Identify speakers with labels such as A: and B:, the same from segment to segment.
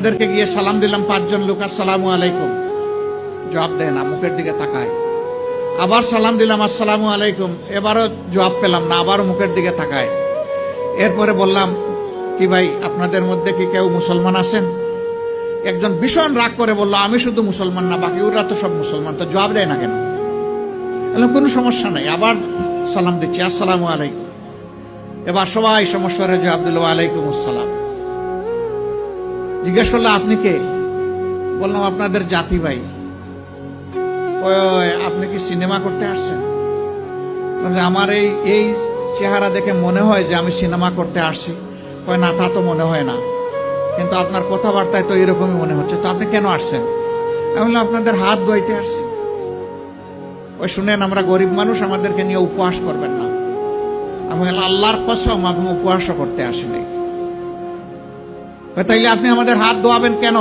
A: তাদেরকে গিয়ে সালাম দিলাম, 5 জন লোক আসসালামু আলাইকুম, জবাব দেয় না, মুখের দিকে তাকায়। আবার সালাম দিলাম আসসালামু আলাইকুম, এবারও জবাব পেলাম না, আবার মুখের দিকে তাকায়। এরপরে বললাম, কি ভাই আপনাদের মধ্যে কি কেউ মুসলমান আছেন? একজন ভীষণ রাগ করে বলল, আমি শুধু মুসলমান না, বাকি ওরা তো সব মুসলমান, তো জবাব দেয় না কেন? বললাম কোনো সমস্যা নাই, আবার সালাম দিচ্ছি আসসালামু আলাইকুম। এবার সবাই সমস্যারে জবাব দিল ওয়ালাইকুম আসসালাম। জিজ্ঞেস করলো আপনি কে? বললাম আপনাদের জাতি ভাই। আপনি কি সিনেমা করতে আসছেন? আমার এই চেহারা দেখে মনে হয় যে আমি সিনেমা করতে আসছি। না, তা তো মনে হয় না, কিন্তু আপনার কথাবার্তায় তো এরকমই মনে হচ্ছে। তো আপনি কেন আসছেন? আমি বললাম আপনাদের হাত ধুইতে আসছি। ওই শুনেন, আমরা গরিব মানুষ, আমাদেরকে নিয়ে উপহাস করবেন না। আমি বললাম আল্লাহর কসম আমি উপহাসও করতে আসিনি। তাইলে আপনি আমাদের হাত ধোয়াবেন কেন?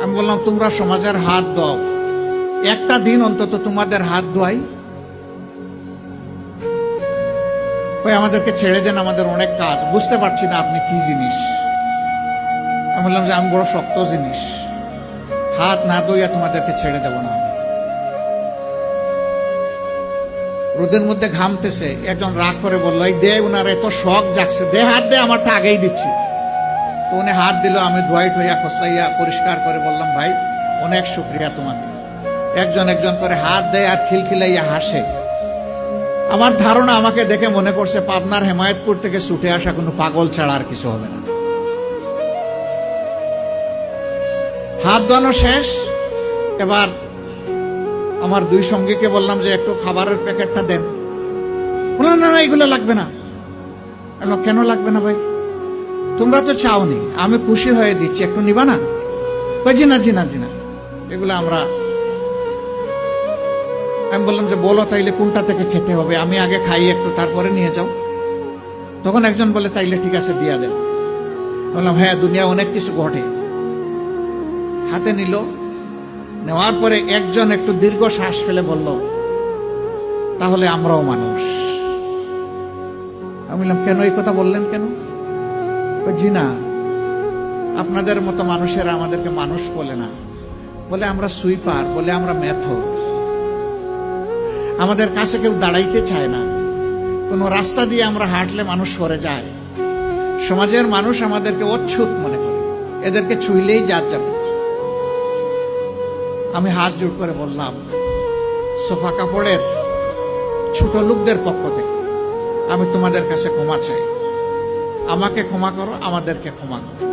A: আমি বললাম তোমরা সমাজের হাত দাও, একটা দিন অন্তত তোমাদের হাত ধোয়াই। ওই আমাদেরকে ছেড়ে দেন, আমাদের অনেক কাজ, বুঝতে পারছি না আপনি কি জিনিস। আমি বললাম যে আমি বড় শক্ত জিনিস, হাত না ধুইয়া তোমাদেরকে ছেড়ে দেব না। রোদের মধ্যে ঘামতেছে, একজন রাগ করে বললো, এই দে, উনার এত শখ জাগছে, দে হাত দে, আমারটা আগেই দিচ্ছি। তো উনি হাত দিল, আমি ধোয়াই ঠোয়া খসলাইয়া পরিষ্কার করে বললাম, ভাই অনেক শুক্রিয়া তোমাকে। একজন একজন করে হাত দেয় আর খিলখিলাইয়া হাসে। আমার ধারণা আমাকে দেখে মনে করছে পাবনার হেমায়েতপুর থেকে ছুটে আসা কোনো পাগল ছাড়া আর কিছু হবে না। হাত ধোয়ানো শেষ। এবার আমার 2 সঙ্গীকে বললাম যে একটু খাবারের প্যাকেটটা দেন। বললাম না না, এগুলো লাগবে না। কেন লাগবে না ভাই? তোমরা তো চাওনি, আমি খুশি হয়ে দিচ্ছি, একটু নিবা না? জি না জি না জি না, এগুলো আমরা। আমি বললাম যে বলো তাইলে কোনটা থেকে খেতে হবে, আমি আগে খাই একটু, তারপরে নিয়ে যাও। তখন একজন বলে তাইলে ঠিক আছে দিয়া দেন। বললাম হ্যাঁ, দুনিয়া অনেক কিছু ঘটে। হাতে নিল, নেওয়ার পরে একজন একটু দীর্ঘ শ্বাস ফেলে বলল, তাহলে আমরাও মানুষ। আমি বললাম কেন এই কথা বললেন কেন? জি না, আপনাদের মতো মানুষেরা আমাদেরকে মানুষ বলে না, বলে আমরা সুইপার, বলে আমরা মেথর। আমাদের কাছে কেউ দাঁড়াইতে চায় না, কোনো রাস্তা দিয়ে আমরা হাঁটলে মানুষ সরে যায়। সমাজের মানুষ আমাদেরকে অচ্ছুত মনে করে, এদেরকে ছুঁইলেই জাত যাবে। আমি হাত জোড় করে বললাম, সোফা কাপড়ের ছোট লোকদের পক্ষ থেকে আমি তোমাদের কাছে ক্ষমা চাই। আমাকে ক্ষমা করো, আমাদেরকে ক্ষমা করো।